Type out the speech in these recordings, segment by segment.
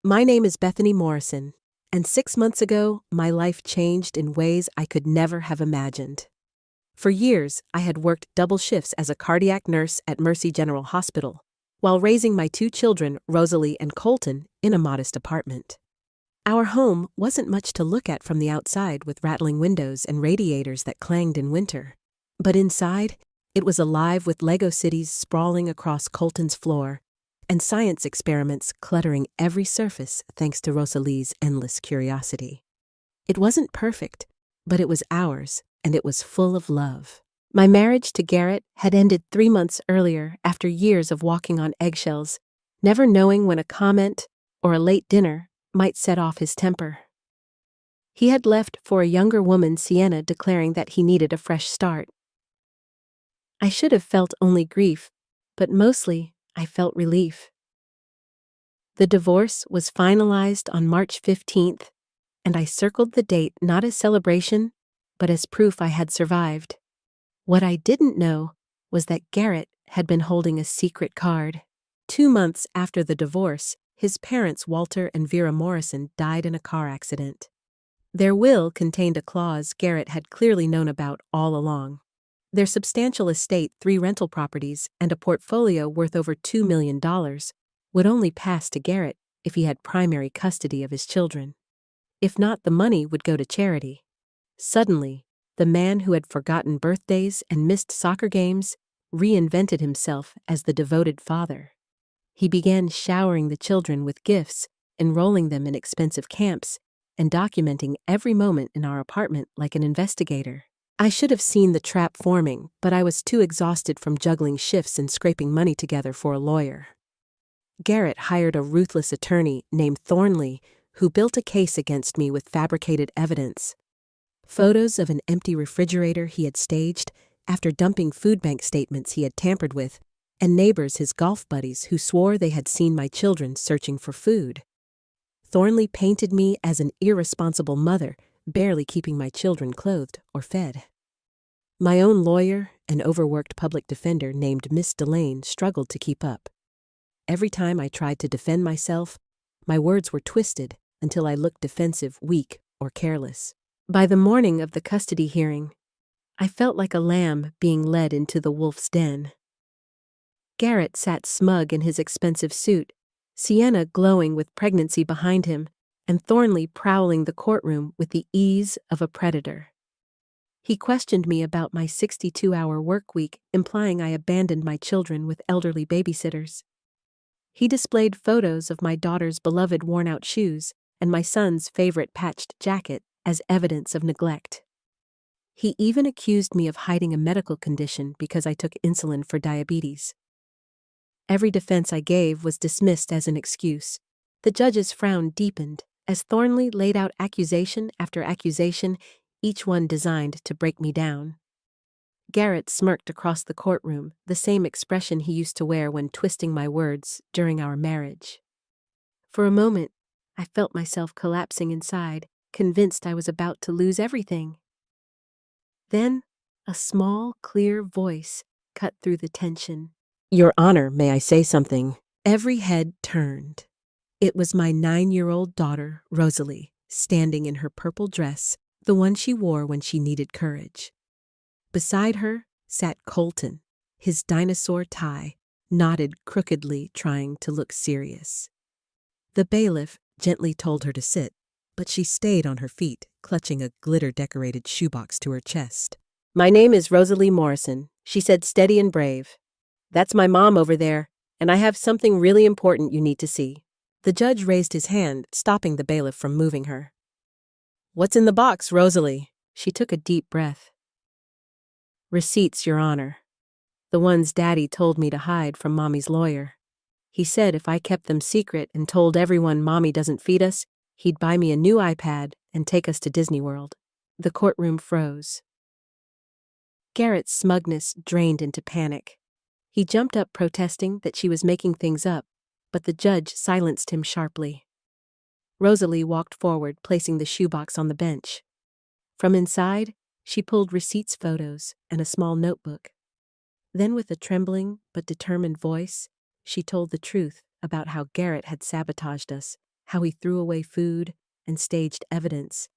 My name is Bethany Morrison, and 6 months ago, my life changed in ways I could never have imagined. For years, I had worked double shifts as a cardiac nurse at Mercy General Hospital, while raising my 2 children, Rosalie and Colton, in a modest apartment. Our home wasn't much to look at from the outside with rattling windows and radiators that clanged in winter. But inside, it was alive with Lego cities sprawling across Colton's floor, and science experiments cluttering every surface thanks to Rosalie's endless curiosity. It wasn't perfect, but it was ours, and it was full of love. My marriage to Garrett had ended 3 months earlier after years of walking on eggshells, never knowing when a comment or a late dinner might set off his temper. He had left for a younger woman, Sienna, declaring that he needed a fresh start. I should have felt only grief, but mostly I felt relief. The divorce was finalized on March 15th, and I circled the date not as celebration, but as proof I had survived. What I didn't know was that Garrett had been holding a secret card. 2 months after the divorce, his parents, Walter and Vera Morrison, died in a car accident. Their will contained a clause Garrett had clearly known about all along. Their substantial estate, 3 rental properties, and a portfolio worth over $2 million would only pass to Garrett if he had primary custody of his children. If not, the money would go to charity. Suddenly, the man who had forgotten birthdays and missed soccer games reinvented himself as the devoted father. He began showering the children with gifts, enrolling them in expensive camps, and documenting every moment in our apartment like an investigator. I should have seen the trap forming, but I was too exhausted from juggling shifts and scraping money together for a lawyer. Garrett hired a ruthless attorney named Thornley, who built a case against me with fabricated evidence. Photos of an empty refrigerator he had staged after dumping food bank statements he had tampered with, and neighbors, his golf buddies, who swore they had seen my children searching for food. Thornley painted me as an irresponsible mother, barely keeping my children clothed or fed. My own lawyer, an overworked public defender named Miss Delane, struggled to keep up. Every time I tried to defend myself, my words were twisted until I looked defensive, weak, or careless. By the morning of the custody hearing, I felt like a lamb being led into the wolf's den. Garrett sat smug in his expensive suit, Sienna glowing with pregnancy behind him, and Thornley prowling the courtroom with the ease of a predator. He questioned me about my 62-hour work week, implying I abandoned my children with elderly babysitters. He displayed photos of my daughter's beloved worn-out shoes and my son's favorite patched jacket as evidence of neglect. He even accused me of hiding a medical condition because I took insulin for diabetes. Every defense I gave was dismissed as an excuse. The judge's frown deepened as Thornley laid out accusation after accusation, each one designed to break me down. Garrett smirked across the courtroom, the same expression he used to wear when twisting my words during our marriage. For a moment, I felt myself collapsing inside, convinced I was about to lose everything. Then, a small, clear voice cut through the tension. "Your Honor, may I say something?" Every head turned. It was my 9-year-old daughter, Rosalie, standing in her purple dress, the one she wore when she needed courage. Beside her sat Colton, his dinosaur tie knotted crookedly, trying to look serious. The bailiff gently told her to sit, but she stayed on her feet, clutching a glitter-decorated shoebox to her chest. "My name is Rosalie Morrison," she said, steady and brave. "That's my mom over there, and I have something really important you need to see." The judge raised his hand, stopping the bailiff from moving her. "What's in the box, Rosalie?" She took a deep breath. "Receipts, Your Honor. The ones Daddy told me to hide from Mommy's lawyer. He said if I kept them secret and told everyone Mommy doesn't feed us, he'd buy me a new iPad and take us to Disney World." The courtroom froze. Garrett's smugness drained into panic. He jumped up protesting that she was making things up, but the judge silenced him sharply. Rosalie walked forward, placing the shoebox on the bench. From inside, she pulled receipts photos and a small notebook. Then, with a trembling but determined voice, she told the truth about how Garrett had sabotaged us how he threw away food and staged evidence,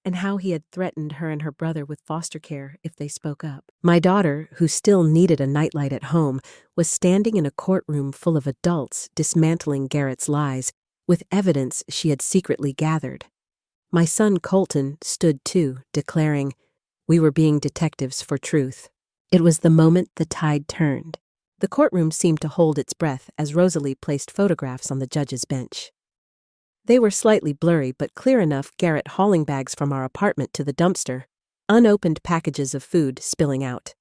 and how he had threatened her and her brother with foster care if they spoke up. My daughter, who still needed a nightlight at home, was standing in a courtroom full of adults dismantling Garrett's lies with evidence she had secretly gathered. My son Colton stood too, declaring, "We were being detectives for truth." It was the moment the tide turned. The courtroom seemed to hold its breath as Rosalie placed photographs on the judge's bench. They were slightly blurry but clear enough, Garrett hauling bags from our apartment to the dumpster, unopened packages of food spilling out.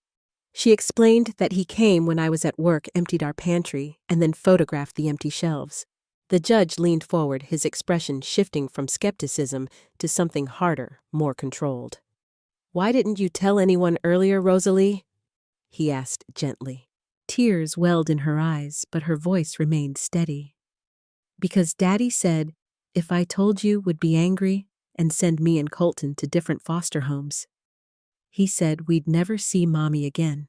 She explained that he came when I was at work, emptied our pantry, and then photographed the empty shelves. The judge leaned forward, his expression shifting from skepticism to something harder, more controlled. "Why didn't you tell anyone earlier, Rosalie?" he asked gently. Tears welled in her eyes, but her voice remained steady. "Because Daddy said, if I told you, would be angry and send me and Colton to different foster homes. He said we'd never see Mommy again.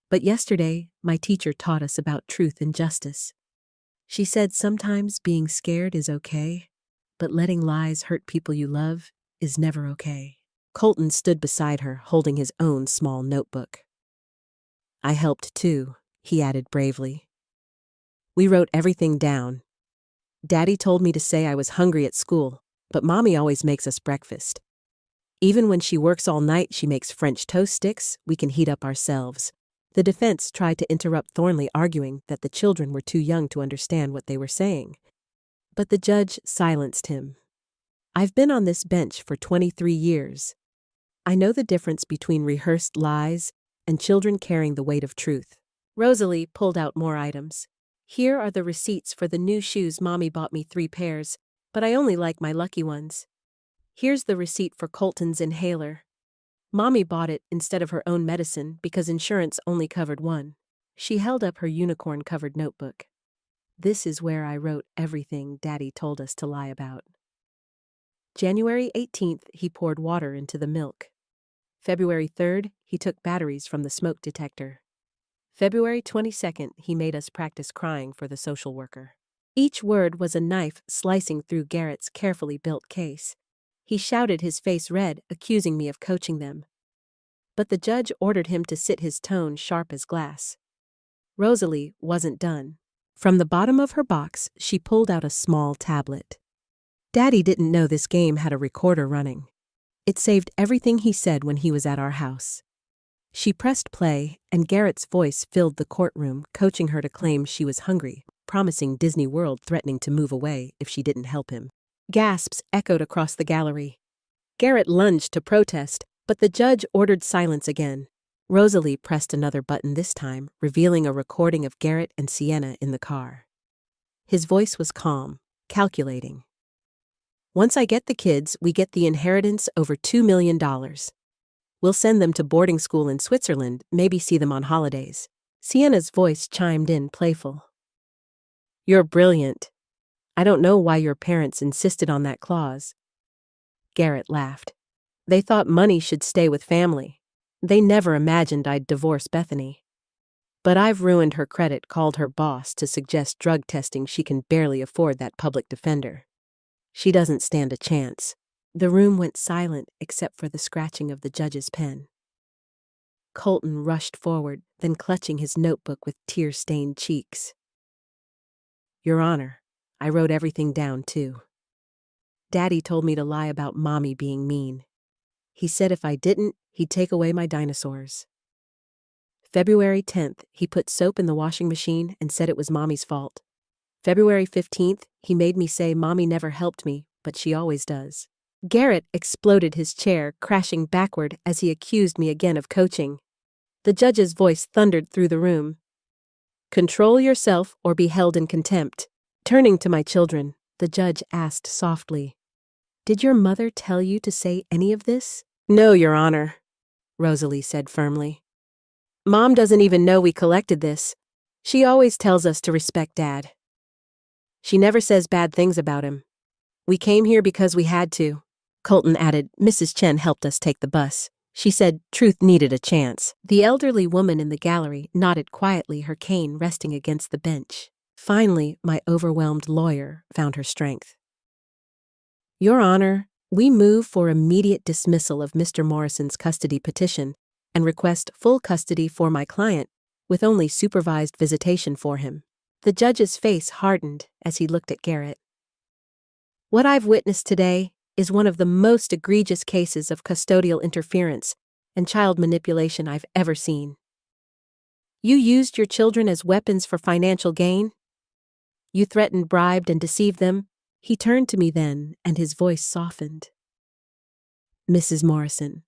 But yesterday, my teacher taught us about truth and justice. She said sometimes being scared is okay, but letting lies hurt people you love is never okay." Colton stood beside her, holding his own small notebook. "I helped too," he added bravely. "We wrote everything down. Daddy told me to say I was hungry at school, but Mommy always makes us breakfast. Even when she works all night, she makes French toast sticks we can heat up ourselves." The defense tried to interrupt Thornley, arguing that the children were too young to understand what they were saying. But the judge silenced him. "I've been on this bench for 23 years. I know the difference between rehearsed lies and children carrying the weight of truth." Rosalie pulled out more items. "Here are the receipts for the new shoes Mommy bought me 3 pairs, but I only like my lucky ones. Here's the receipt for Colton's inhaler. Mommy bought it instead of her own medicine because insurance only covered one." She held up her unicorn-covered notebook. "This is where I wrote everything Daddy told us to lie about. January 18th, he poured water into the milk. February 3rd, he took batteries from the smoke detector. February 22nd, he made us practice crying for the social worker." Each word was a knife slicing through Garrett's carefully built case. He shouted, his face red, accusing me of coaching them. But the judge ordered him to sit, his tone sharp as glass. Rosalie wasn't done. From the bottom of her box, she pulled out a small tablet. Daddy didn't know this game had a recorder running. It saved everything he said when he was at our house. She pressed play, and Garrett's voice filled the courtroom, coaching her to claim she was hungry, promising Disney World, threatening to move away if she didn't help him. Gasps echoed across the gallery. Garrett lunged to protest, but the judge ordered silence again. Rosalie pressed another button this time, revealing a recording of Garrett and Sienna in the car. His voice was calm, calculating. "Once I get the kids, we get the inheritance over $2 million. We'll send them to boarding school in Switzerland, maybe see them on holidays." Sienna's voice chimed in, playful. "You're brilliant. I don't know why your parents insisted on that clause." Garrett laughed. "They thought money should stay with family. They never imagined I'd divorce Bethany. But I've ruined her credit, called her boss to suggest drug testing. She can barely afford that public defender. She doesn't stand a chance." The room went silent except for the scratching of the judge's pen. Colton rushed forward, then clutching his notebook with tear-stained cheeks. "Your Honor, I wrote everything down too. Daddy told me to lie about Mommy being mean. He said if I didn't, he'd take away my dinosaurs. February 10th, he put soap in the washing machine and said it was Mommy's fault. February 15th, he made me say Mommy never helped me, but she always does." Garrett exploded his chair, crashing backward as he accused me again of coaching. The judge's voice thundered through the room. "Control yourself or be held in contempt." Turning to my children, the judge asked softly, "Did your mother tell you to say any of this?" "No, Your Honor," Rosalie said firmly. "Mom doesn't even know we collected this. She always tells us to respect Dad. She never says bad things about him. We came here because we had to." Colton added, "Mrs. Chen helped us take the bus. She said truth needed a chance." The elderly woman in the gallery nodded quietly, her cane resting against the bench. Finally, my overwhelmed lawyer found her strength. Your Honor, we move for immediate dismissal of Mr. Morrison's custody petition and request full custody for my client with only supervised visitation for him. The judge's face hardened as he looked at Garrett. What I've witnessed today is one of the most egregious cases of custodial interference and child manipulation I've ever seen. You used your children as weapons for financial gain. You threatened, bribed, and deceived them. He turned to me then, and his voice softened. Mrs. Morrison,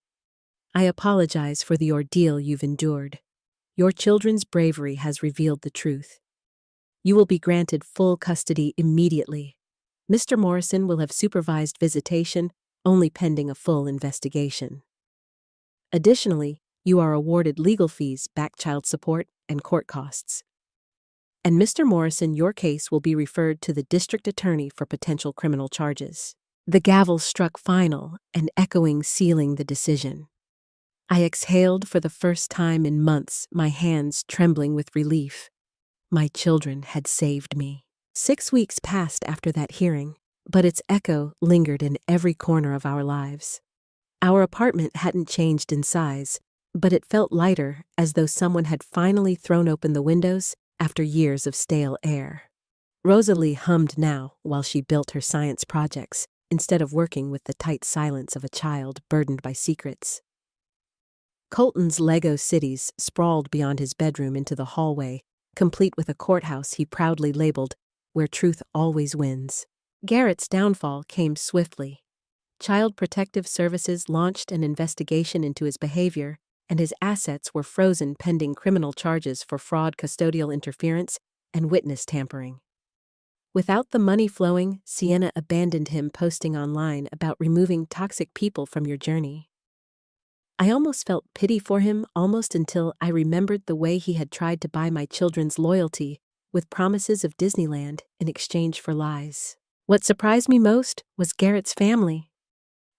I apologize for the ordeal you've endured. Your children's bravery has revealed the truth. You will be granted full custody immediately. Mr. Morrison will have supervised visitation only pending a full investigation. Additionally, you are awarded legal fees, back child support, and court costs. And Mr. Morrison, your case will be referred to the district attorney for potential criminal charges. The gavel struck final, an echoing sealing the decision. I exhaled for the first time in months, my hands trembling with relief. My children had saved me. 6 weeks passed after that hearing, but its echo lingered in every corner of our lives. Our apartment hadn't changed in size, but it felt lighter, as though someone had finally thrown open the windows after years of stale air. Rosalie hummed now while she built her science projects, instead of working with the tight silence of a child burdened by secrets. Colton's Lego cities sprawled beyond his bedroom into the hallway, complete with a courthouse he proudly labeled, "Where truth always wins." Garrett's downfall came swiftly. Child Protective Services launched an investigation into his behavior, and his assets were frozen pending criminal charges for fraud, custodial interference, and witness tampering. Without the money flowing, Sienna abandoned him, posting online about removing toxic people from your journey. I almost felt pity for him, almost until I remembered the way he had tried to buy my children's loyalty with promises of Disneyland in exchange for lies. What surprised me most was Garrett's family.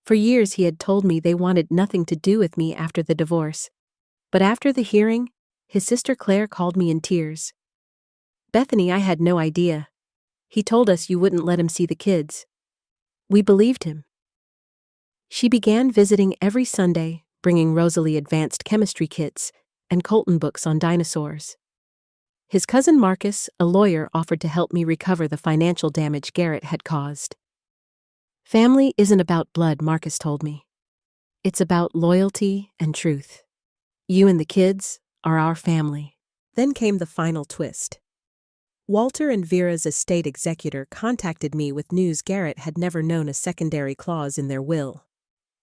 For years he had told me they wanted nothing to do with me after the divorce. But after the hearing, his sister Claire called me in tears. "Bethany, I had no idea. He told us you wouldn't let him see the kids." We believed him. She began visiting every Sunday, bringing Rosalie advanced chemistry kits and Colton books on dinosaurs. His cousin Marcus, a lawyer, offered to help me recover the financial damage Garrett had caused. "Family isn't about blood," Marcus told me. "It's about loyalty and truth. You and the kids are our family." Then came the final twist. Walter and Vera's estate executor contacted me with news Garrett had never known a secondary clause in their will.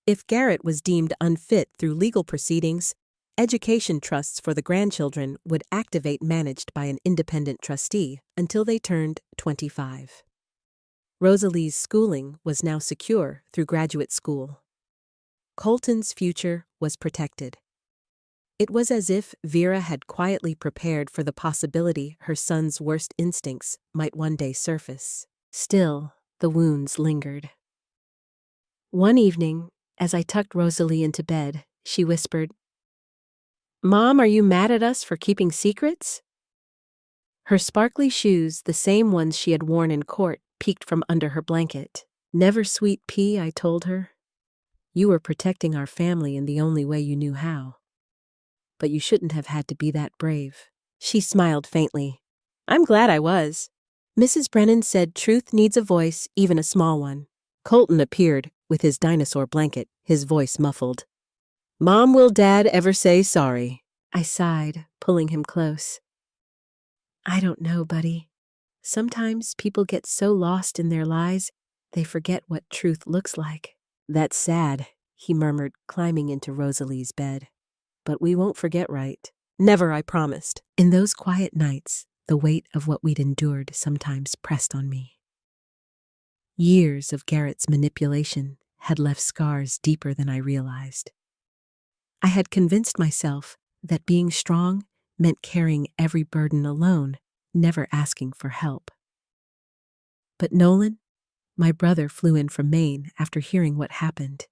If Garrett was deemed unfit through legal proceedings, education trusts for the grandchildren would activate, managed by an independent trustee, until they turned 25. Rosalie's schooling was now secure through graduate school. Colton's future was protected. It was as if Vera had quietly prepared for the possibility her son's worst instincts might one day surface. Still, the wounds lingered. One evening, as I tucked Rosalie into bed, she whispered, "Mom, are you mad at us for keeping secrets?" Her sparkly shoes, the same ones she had worn in court, peeked from under her blanket. "Never, sweet pea," I told her. "You were protecting our family in the only way you knew how. But you shouldn't have had to be that brave." She smiled faintly. "I'm glad I was." Mrs. Brennan said truth needs a voice, even a small one. Colton appeared with his dinosaur blanket, his voice muffled. "Mom, will Dad ever say sorry?" I sighed, pulling him close. "I don't know, buddy. Sometimes people get so lost in their lies, they forget what truth looks like." "That's sad," he murmured, climbing into Rosalie's bed. "But we won't forget, right?" "Never," I promised. In those quiet nights, the weight of what we'd endured sometimes pressed on me. Years of Garrett's manipulation had left scars deeper than I realized. I had convinced myself that being strong meant carrying every burden alone, never asking for help. But Nolan, my brother, flew in from Maine after hearing what happened.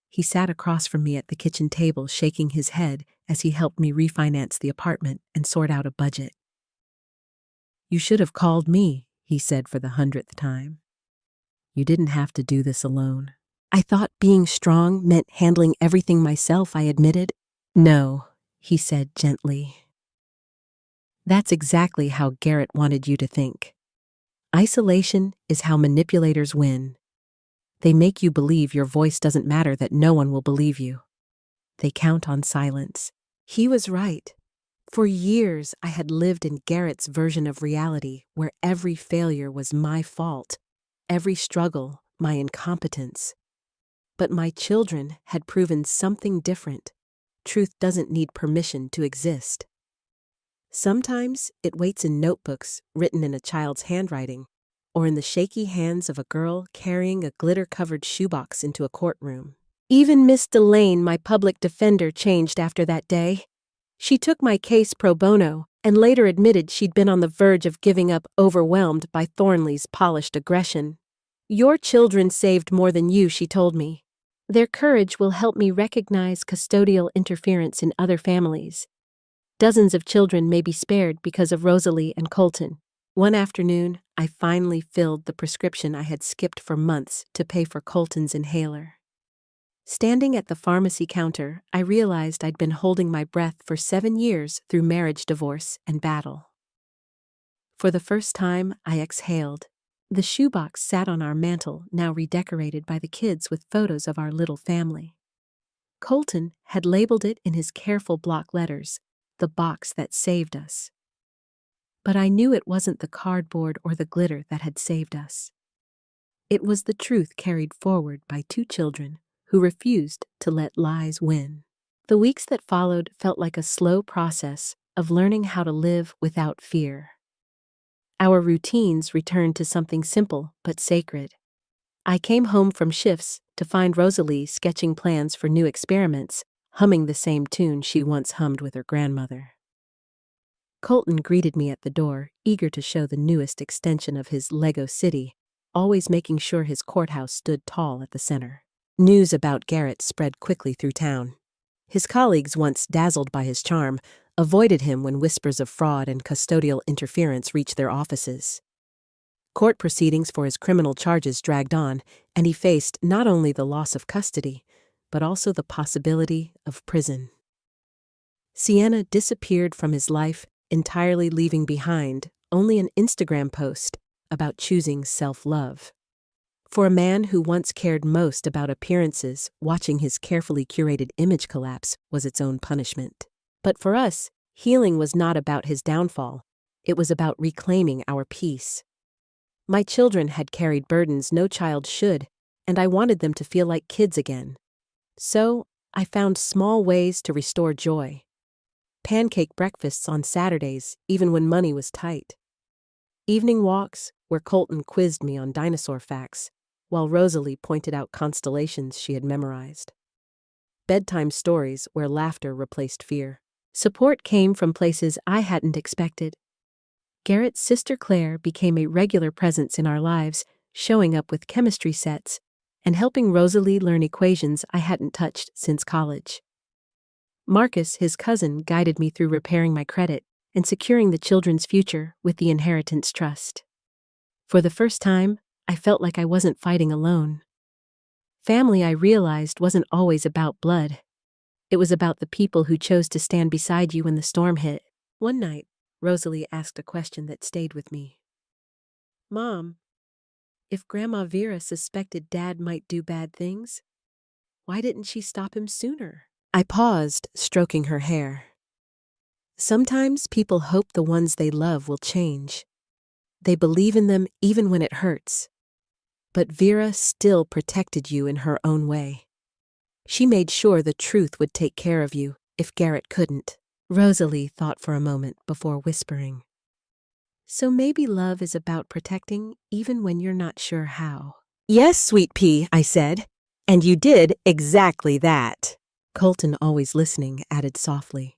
He sat across from me at the kitchen table, shaking his head as he helped me refinance the apartment and sort out a budget. "You should have called me," he said for the 100th time. "You didn't have to do this alone." I thought being strong meant handling everything myself, I admitted. "No," he said gently. "That's exactly how Garrett wanted you to think. Isolation is how manipulators win. They make you believe your voice doesn't matter, that no one will believe you. They count on silence." He was right. For years, I had lived in Garrett's version of reality, where every failure was my fault, every struggle my incompetence. But my children had proven something different. Truth doesn't need permission to exist. Sometimes it waits in notebooks written in a child's handwriting, or in the shaky hands of a girl carrying a glitter-covered shoebox into a courtroom. Even Miss Delane, my public defender, changed after that day. She took my case pro bono and later admitted she'd been on the verge of giving up, overwhelmed by Thornley's polished aggression. "Your children saved more than you," she told me. "Their courage will help me recognize custodial interference in other families. Dozens of children may be spared because of Rosalie and Colton." One afternoon, I finally filled the prescription I had skipped for months to pay for Colton's inhaler. Standing at the pharmacy counter, I realized I'd been holding my breath for 7 years through marriage, divorce, and battle. For the first time, I exhaled. The shoebox sat on our mantel, now redecorated by the kids with photos of our little family. Colton had labeled it in his careful block letters, "The box that saved us." But I knew it wasn't the cardboard or the glitter that had saved us. It was the truth carried forward by 2 children who refused to let lies win. The weeks that followed felt like a slow process of learning how to live without fear. Our routines returned to something simple but sacred. I came home from shifts to find Rosalie sketching plans for new experiments, humming the same tune she once hummed with her grandmother. Colton greeted me at the door, eager to show the newest extension of his Lego city, always making sure his courthouse stood tall at the center. News about Garrett spread quickly through town. His colleagues, once dazzled by his charm, avoided him when whispers of fraud and custodial interference reached their offices. Court proceedings for his criminal charges dragged on, and he faced not only the loss of custody, but also the possibility of prison. Sienna disappeared from his life, entirely leaving behind only an Instagram post about choosing self-love. For a man who once cared most about appearances, watching his carefully curated image collapse was its own punishment. But for us, healing was not about his downfall. It was about reclaiming our peace. My children had carried burdens no child should, and I wanted them to feel like kids again. So, I found small ways to restore joy. Pancake breakfasts on Saturdays, even when money was tight. Evening walks, where Colton quizzed me on dinosaur facts, while Rosalie pointed out constellations she had memorized. Bedtime stories where laughter replaced fear. Support came from places I hadn't expected. Garrett's sister Claire became a regular presence in our lives, showing up with chemistry sets and helping Rosalie learn equations I hadn't touched since college. Marcus, his cousin, guided me through repairing my credit and securing the children's future with the inheritance trust. For the first time, I felt like I wasn't fighting alone. Family, I realized, wasn't always about blood. It was about the people who chose to stand beside you when the storm hit. One night, Rosalie asked a question that stayed with me. "Mom, if Grandma Vera suspected Dad might do bad things, why didn't she stop him sooner?" I paused, stroking her hair. Sometimes people hope the ones they love will change. They believe in them even when it hurts. But Vera still protected you in her own way. She made sure the truth would take care of you if Garrett couldn't. Rosalie thought for a moment before whispering. "So maybe love is about protecting even when you're not sure how." "Yes, sweet pea," I said. "And you did exactly that." Colton, always listening, added softly,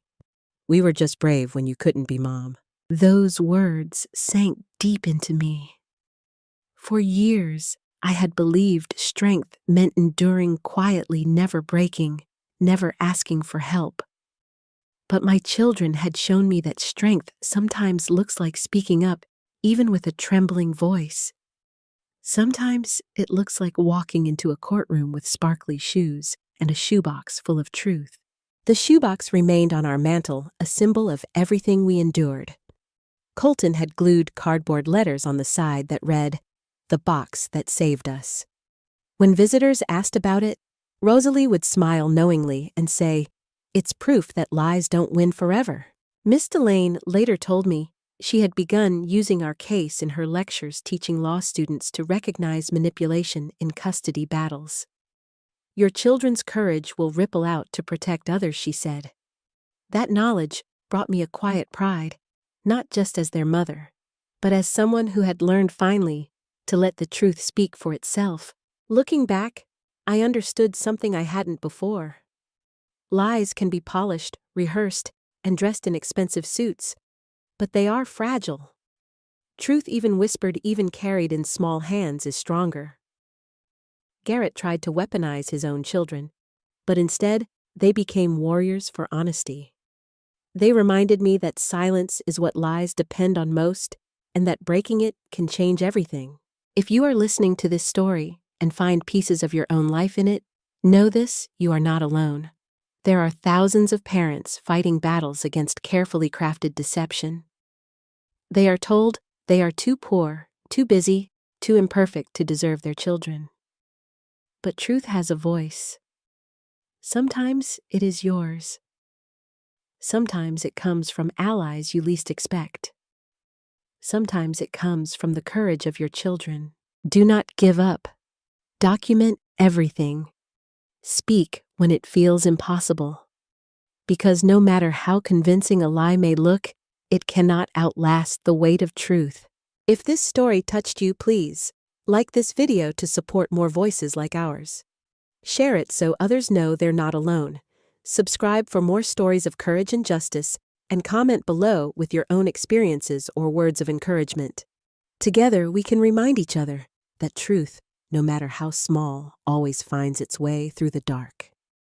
"We were just brave when you couldn't be Mom." Those words sank deep into me. For years, I had believed strength meant enduring quietly, never breaking, never asking for help. But my children had shown me that strength sometimes looks like speaking up even with a trembling voice. Sometimes it looks like walking into a courtroom with sparkly shoes and a shoebox full of truth. The shoebox remained on our mantel, a symbol of everything we endured. Colton had glued cardboard letters on the side that read, "The box that saved us." When visitors asked about it, Rosalie would smile knowingly and say, "It's proof that lies don't win forever." Miss Delane later told me she had begun using our case in her lectures teaching law students to recognize manipulation in custody battles. "Your children's courage will ripple out to protect others," she said. That knowledge brought me a quiet pride, not just as their mother, but as someone who had learned finally to let the truth speak for itself. Looking back, I understood something I hadn't before. Lies can be polished, rehearsed, and dressed in expensive suits, but they are fragile. Truth, even whispered, even carried in small hands, is stronger. Garrett tried to weaponize his own children, but instead, they became warriors for honesty. They reminded me that silence is what lies depend on most, and that breaking it can change everything. If you are listening to this story and find pieces of your own life in it, know this: you are not alone. There are thousands of parents fighting battles against carefully crafted deception. They are told they are too poor, too busy, too imperfect to deserve their children. But truth has a voice. Sometimes it is yours. Sometimes it comes from allies you least expect. Sometimes it comes from the courage of your children. Do not give up. Document everything. Speak when it feels impossible. Because no matter how convincing a lie may look, it cannot outlast the weight of truth. If this story touched you, please like this video to support more voices like ours. Share it so others know they're not alone. Subscribe for more stories of courage and justice, and comment below with your own experiences or words of encouragement. Together, we can remind each other that truth, no matter how small, always finds its way through the dark.